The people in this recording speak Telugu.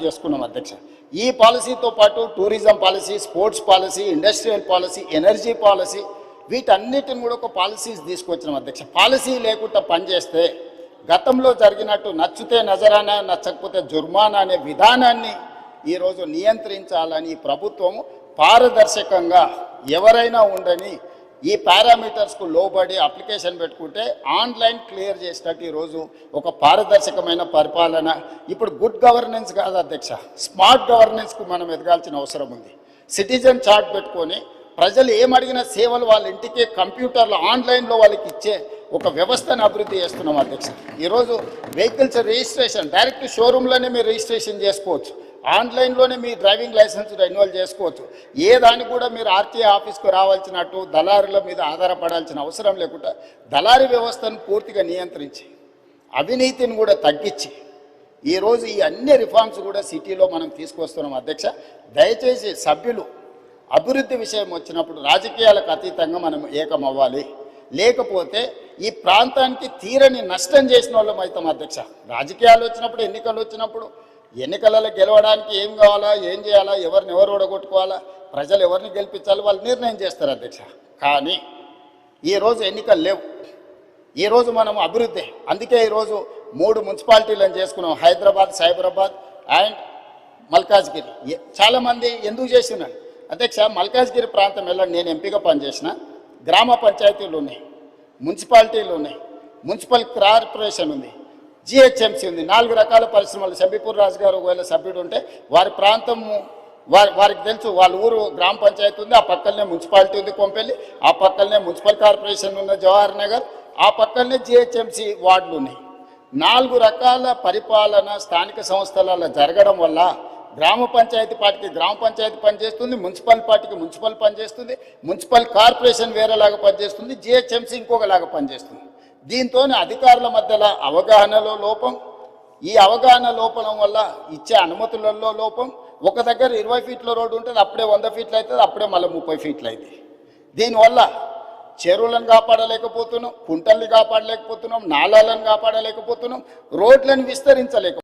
చేసుకున్నాం అధ్యక్ష. ఈ పాలసీతో పాటు tourism policy, sports policy, industrial policy, energy policy, వీటన్నిటిని కూడా ఒక పాలసీస్ తీసుకొచ్చినాం అధ్యక్ష. పాలసీ లేకుండా పనిచేస్తే గతంలో జరిగినట్టు నచ్చితే నజరానా, నచ్చకపోతే జుర్మానా అనే విధానాన్ని ఈరోజు నియంత్రించాలని ప్రభుత్వము పారదర్శకంగా ఎవరైనా ఉండని ఈ పారామీటర్స్కు లోబడి అప్లికేషన్ పెట్టుకుంటే ఆన్లైన్ క్లియర్ చేసినట్టు ఈరోజు ఒక పారదర్శకమైన పరిపాలన. ఇప్పుడు గుడ్ గవర్నెన్స్ కాదు అధ్యక్ష, స్మార్ట్ గవర్నెన్స్కు మనం ఎదగాల్సిన అవసరం ఉంది. సిటిజన్ చార్ట్ పెట్టుకొని ప్రజలు ఏమడిగిన సేవలు వాళ్ళ ఇంటికి కంప్యూటర్లో ఆన్లైన్లో వాళ్ళకి ఇచ్చే ఒక వ్యవస్థను అభివృద్ధి చేస్తున్నాం అధ్యక్ష. ఈరోజు వెహికల్స్ రిజిస్ట్రేషన్ డైరెక్ట్ షోరూంలోనే మీరు రిజిస్ట్రేషన్ చేసుకోవచ్చు, ఆన్లైన్లోనే మీ డ్రైవింగ్ లైసెన్స్ రెన్యువల్ చేసుకోవచ్చు. ఏ దానికి కూడా మీరు ఆర్టీఏ ఆఫీస్కు రావాల్సినట్టు దళారుల మీద ఆధారపడాల్సిన అవసరం లేకుండా దళారీ వ్యవస్థను పూర్తిగా నియంత్రించి అవినీతిని కూడా తగ్గించి ఈరోజు ఈ అన్ని రిఫార్మ్స్ కూడా సిటీలో మనం తీసుకొస్తున్నాం అధ్యక్ష. దయచేసి సభ్యులు అభివృద్ధి విషయం వచ్చినప్పుడు రాజకీయాలకు అతీతంగా మనం ఏకమవ్వాలి, లేకపోతే ఈ ప్రాంతానికి తీరని నష్టం చేసిన వాళ్ళం అవుతాం అధ్యక్ష. రాజకీయాలు వచ్చినప్పుడు, ఎన్నికలు వచ్చినప్పుడు ఎన్నికలలో గెలవడానికి ఏం కావాలా, ఏం చేయాలా, ఎవరిని ఎవరు ఓడగొట్టుకోవాలా, ప్రజలు ఎవరిని గెలిపించాలి వాళ్ళు నిర్ణయం చేస్తారు అధ్యక్ష. కానీ ఈరోజు ఎన్నికలు లేవు, ఈరోజు మనం అభివృద్ధి. అందుకే ఈరోజు 3 మున్సిపాలిటీలను చేసుకున్నాం, హైదరాబాద్, సైబరాబాద్ అండ్ మల్కాజ్గిరి. చాలామంది ఎందుకు చేసినారు అధ్యక్ష, మల్కాజ్గిరి ప్రాంతం వెళ్ళండి, నేను ఎంపీగా పనిచేసిన. గ్రామ పంచాయతీలు ఉన్నాయి, మున్సిపాలిటీలు ఉన్నాయి, మున్సిపల్ కార్పొరేషన్ ఉంది, జిహెచ్ఎంసీ ఉంది, 4 రకాల పరిశ్రమలు. శంబీపూర్ రాజు గారు ఒకవేళ సభ్యుడు ఉంటే వారి ప్రాంతము వారికి తెలుసు, వాళ్ళ ఊరు గ్రామ పంచాయతీ ఉంది, ఆ పక్కనే మున్సిపాలిటీ ఉంది కొంపెల్లి, ఆ పక్కనే మున్సిపల్ కార్పొరేషన్ ఉన్న జవహర్ నగర్, ఆ పక్కనే జిహెచ్ఎంసీ వార్డులు ఉన్నాయి. 4 రకాల పరిపాలన స్థానిక సంస్థలలో జరగడం వల్ల గ్రామ పంచాయతీ పార్టీకి గ్రామ పంచాయతీ పనిచేస్తుంది, మున్సిపల్ పార్టీకి మున్సిపల్ పనిచేస్తుంది, మున్సిపల్ కార్పొరేషన్ వేరేలాగా పనిచేస్తుంది, జిహెచ్ఎంసీ ఇంకొకలాగా పనిచేస్తుంది. దీంతో అధికారుల మధ్యలో అవగాహనలో లోపం, ఈ అవగాహన లోపం వల్ల ఇచ్చే అనుమతులలో లోపం. ఒక దగ్గర 20 ఫీట్ల రోడ్డు ఉంటుంది, అప్పుడే 100 ఫీట్లు అవుతుంది, అప్పుడే మళ్ళీ 30 ఫీట్లు అవుతుంది. దీనివల్ల చెరువులను కాపాడలేకపోతున్నాం, కుంటల్ని కాపాడలేకపోతున్నాం, నాళాలను కాపాడలేకపోతున్నాం, రోడ్లను విస్తరించలేకపోతున్నాం.